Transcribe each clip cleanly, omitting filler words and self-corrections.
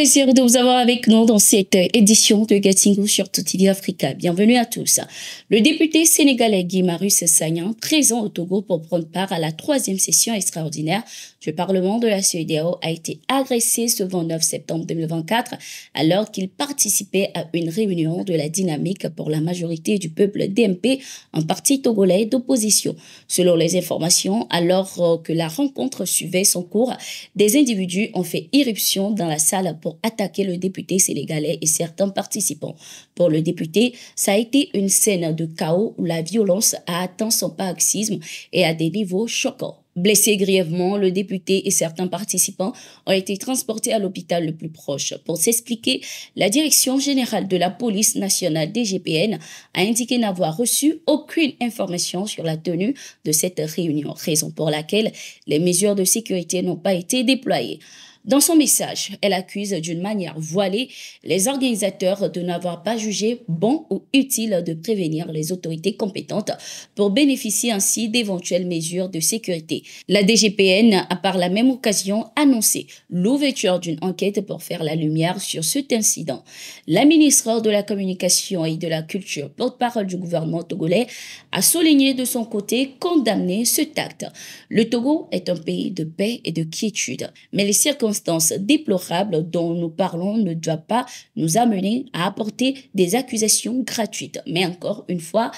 plaisir de vous avoir avec nous dans cette édition de Gatingo sur TV Africa. Bienvenue à tous. Le député sénégalais Guy Marius Sagna, présent au Togo pour prendre part à la 3e session extraordinaire du Parlement de la CEDEAO, a été agressé ce 29 septembre 2024 alors qu'il participait à une réunion de la dynamique pour la majorité du peuple DMP, un parti togolais d'opposition. Selon les informations, alors que la rencontre suivait son cours, des individus ont fait irruption dans la salle pour attaquer le député sénégalais et certains participants. Pour le député, ça a été une scène de chaos où la violence a atteint son paroxysme et à des niveaux choquants. Blessé grièvement, le député et certains participants ont été transportés à l'hôpital le plus proche. Pour s'expliquer, la Direction générale de la police nationale DGPN a indiqué n'avoir reçu aucune information sur la tenue de cette réunion, raison pour laquelle les mesures de sécurité n'ont pas été déployées. Dans son message, elle accuse d'une manière voilée les organisateurs de n'avoir pas jugé bon ou utile de prévenir les autorités compétentes pour bénéficier ainsi d'éventuelles mesures de sécurité. La DGPN a par la même occasion annoncé l'ouverture d'une enquête pour faire la lumière sur cet incident. La ministre de la Communication et de la Culture, porte-parole du gouvernement togolais, a souligné de son côté condamné cet acte. Le Togo est un pays de paix et de quiétude, mais les circonstances déplorables dont nous parlons ne doivent pas nous amener à apporter des accusations gratuites, mais encore une fois,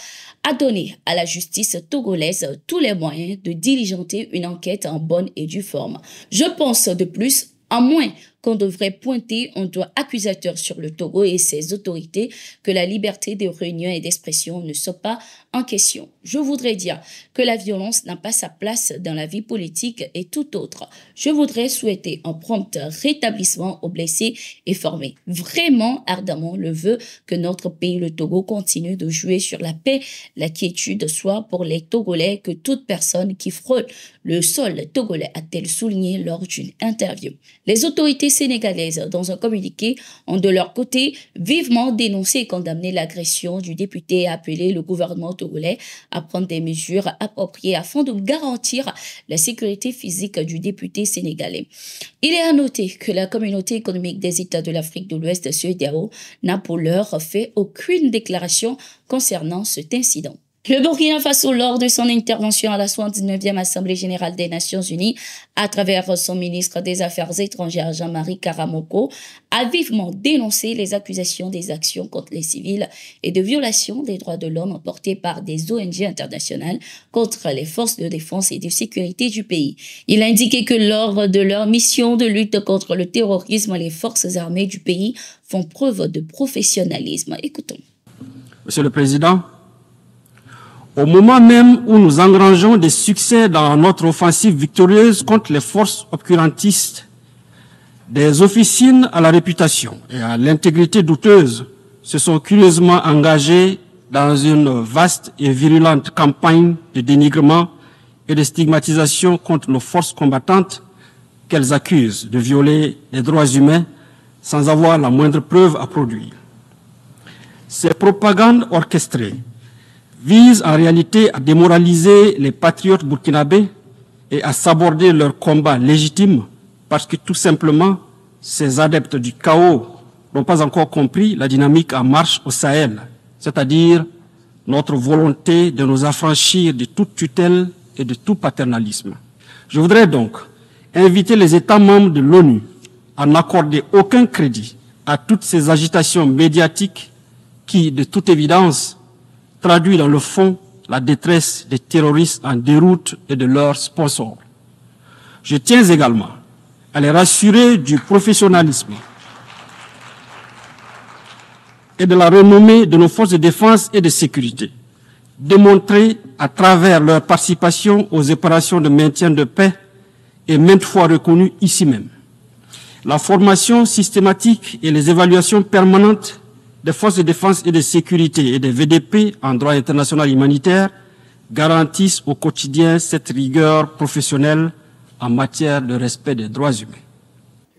à donner à la justice togolaise tous les moyens de diligenter une enquête en bonne et due forme. Je pense de plus, à moins qu'on devrait pointer un doigt accusateur sur le Togo et ses autorités, que la liberté de réunion et d'expression ne soit pas en question. Je voudrais dire que la violence n'a pas sa place dans la vie politique et tout autre. Je voudrais souhaiter un prompt rétablissement aux blessés et former vraiment ardemment le vœu que notre pays, le Togo, continue de jouer sur la paix, la quiétude, soit pour les Togolais que toute personne qui frôle le sol togolais, a-t-elle souligné lors d'une interview. Les autorités sénégalaises, dans un communiqué, ont de leur côté vivement dénoncé et condamné l'agression du député et appelé le gouvernement togolais à prendre des mesures appropriées afin de garantir la sécurité physique du député sénégalais. Il est à noter que la communauté économique des États de l'Afrique de l'Ouest, CEDEAO, n'a pour l'heure fait aucune déclaration concernant cet incident. Le Burkina Faso, lors de son intervention à la 79e Assemblée générale des Nations unies, à travers son ministre des Affaires étrangères Jean-Marie Karamoko, a vivement dénoncé les accusations des actions contre les civils et de violations des droits de l'homme portées par des ONG internationales contre les forces de défense et de sécurité du pays. Il a indiqué que lors de leur mission de lutte contre le terrorisme, les forces armées du pays font preuve de professionnalisme. Écoutons. Monsieur le Président, au moment même où nous engrangeons des succès dans notre offensive victorieuse contre les forces obscurantistes, des officines à la réputation et à l'intégrité douteuse se sont curieusement engagées dans une vaste et virulente campagne de dénigrement et de stigmatisation contre nos forces combattantes qu'elles accusent de violer les droits humains sans avoir la moindre preuve à produire. Ces propagandes orchestrées vise en réalité à démoraliser les patriotes burkinabés et à saborder leur combat légitime parce que tout simplement, ces adeptes du chaos n'ont pas encore compris la dynamique en marche au Sahel, c'est-à-dire notre volonté de nous affranchir de toute tutelle et de tout paternalisme. Je voudrais donc inviter les États membres de l'ONU à n'accorder aucun crédit à toutes ces agitations médiatiques qui, de toute évidence, traduit dans le fond la détresse des terroristes en déroute et de leurs sponsors. Je tiens également à les rassurer du professionnalisme et de la renommée de nos forces de défense et de sécurité, démontrées à travers leur participation aux opérations de maintien de paix et maintes fois reconnues ici même. La formation systématique et les évaluations permanentes des forces de défense et de sécurité et des VDP en droit international humanitaire garantissent au quotidien cette rigueur professionnelle en matière de respect des droits humains.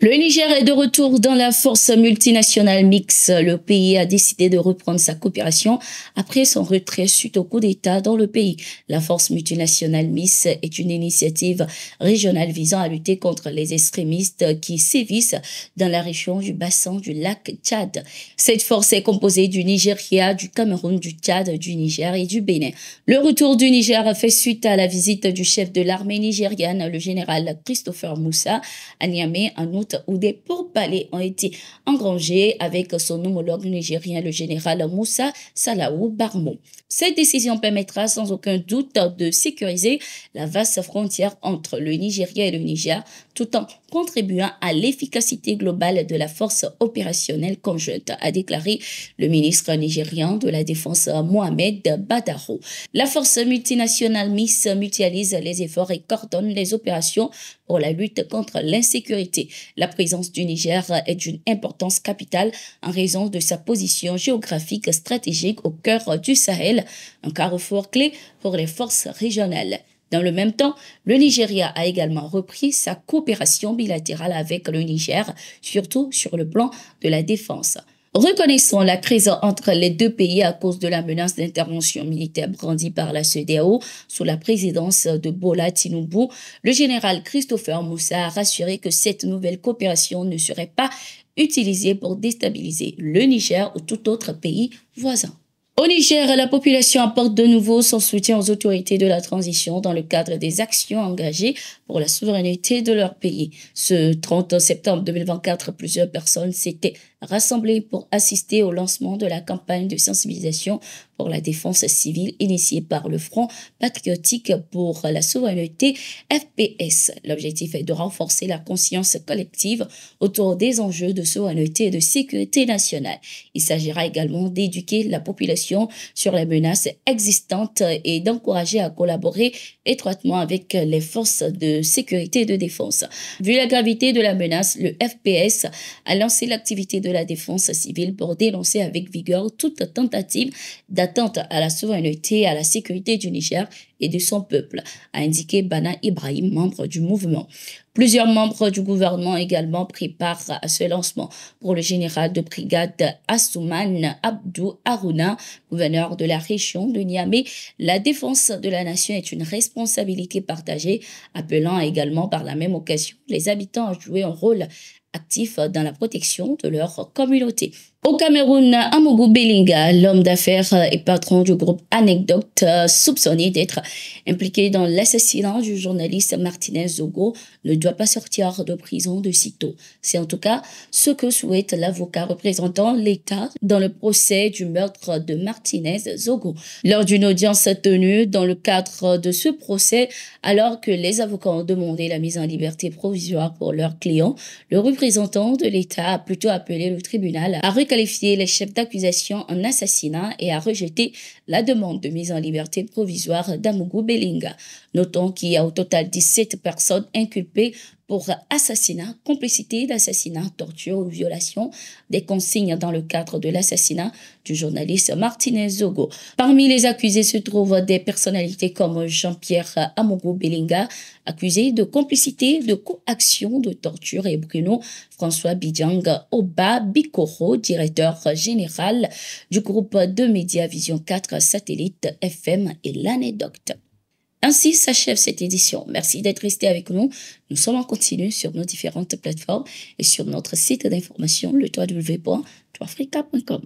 Le Niger est de retour dans la force multinationale mixte. Le pays a décidé de reprendre sa coopération après son retrait suite au coup d'État dans le pays. La force multinationale mixte est une initiative régionale visant à lutter contre les extrémistes qui sévissent dans la région du bassin du lac Tchad. Cette force est composée du Nigeria, du Cameroun, du Tchad, du Niger et du Bénin. Le retour du Niger fait suite à la visite du chef de l'armée nigériane, le général Christopher Moussa, à Niamey en août, où des pourparlers ont été engrangés avec son homologue nigérien, le général Moussa Salaou Barmo. Cette décision permettra sans aucun doute de sécuriser la vaste frontière entre le Nigeria et le Niger, tout en contribuant à l'efficacité globale de la force opérationnelle conjointe, a déclaré le ministre nigérian de la Défense Mohamed Badaro. La force multinationale mixte mutualise les efforts et coordonne les opérations pour la lutte contre l'insécurité. La présence du Niger est d'une importance capitale en raison de sa position géographique stratégique au cœur du Sahel, un carrefour clé pour les forces régionales. Dans le même temps, le Nigeria a également repris sa coopération bilatérale avec le Niger, surtout sur le plan de la défense. Reconnaissons la crise entre les deux pays à cause de la menace d'intervention militaire brandie par la CEDEAO sous la présidence de Bola Tinubu. Le général Christopher Moussa a rassuré que cette nouvelle coopération ne serait pas utilisée pour déstabiliser le Niger ou tout autre pays voisin. Au Niger, la population apporte de nouveau son soutien aux autorités de la transition dans le cadre des actions engagées pour la souveraineté de leur pays. Ce 30 septembre 2024, plusieurs personnes s'étaient rassemblées pour assister au lancement de la campagne de sensibilisation pour la défense civile initiée par le Front patriotique pour la souveraineté FPS. L'objectif est de renforcer la conscience collective autour des enjeux de souveraineté et de sécurité nationale. Il s'agira également d'éduquer la population sur les menaces existantes et d'encourager à collaborer étroitement avec les forces de sécurité et de défense. Vu la gravité de la menace, le FPS a lancé l'activité de la défense civile pour dénoncer avec vigueur toute tentative d'atteinte à la souveraineté et à la sécurité du Niger et de son peuple, a indiqué Bana Ibrahim, membre du mouvement. Plusieurs membres du gouvernement également pris part à ce lancement. Pour le général de brigade Assouman Abdou Harouna, gouverneur de la région de Niamey, la défense de la nation est une responsabilité partagée, appelant également par la même occasion les habitants à jouer un rôle actif dans la protection de leur communauté. Au Cameroun, Amougou Belinga, l'homme d'affaires et patron du groupe Anecdote, soupçonné d'être impliqué dans l'assassinat du journaliste Martinez Zogo, ne doit pas sortir de prison de sitôt. C'est en tout cas ce que souhaite l'avocat représentant l'État dans le procès du meurtre de Martinez Zogo. Lors d'une audience tenue dans le cadre de ce procès, alors que les avocats ont demandé la mise en liberté provisoire pour leurs clients, le représentant de l'État a plutôt appelé le tribunal à qualifié les chefs d'accusation en assassinat et a rejeté la demande de mise en liberté provisoire d'Amougou Belinga. Notons qu'il y a au total 17 personnes inculpées pour assassinat, complicité d'assassinat, torture ou violation des consignes dans le cadre de l'assassinat du journaliste Martinez Zogo. Parmi les accusés se trouvent des personnalités comme Jean-Pierre Amougou Belinga, accusé de complicité, de coaction, de torture, et Bruno François Bidjang Oba Bikoro, directeur général du groupe de médias Vision 4 Satellite FM et l'Anecdote. Ainsi s'achève cette édition. Merci d'être resté avec nous. Nous sommes en continu sur nos différentes plateformes et sur notre site d'information, le www.toafrica.com.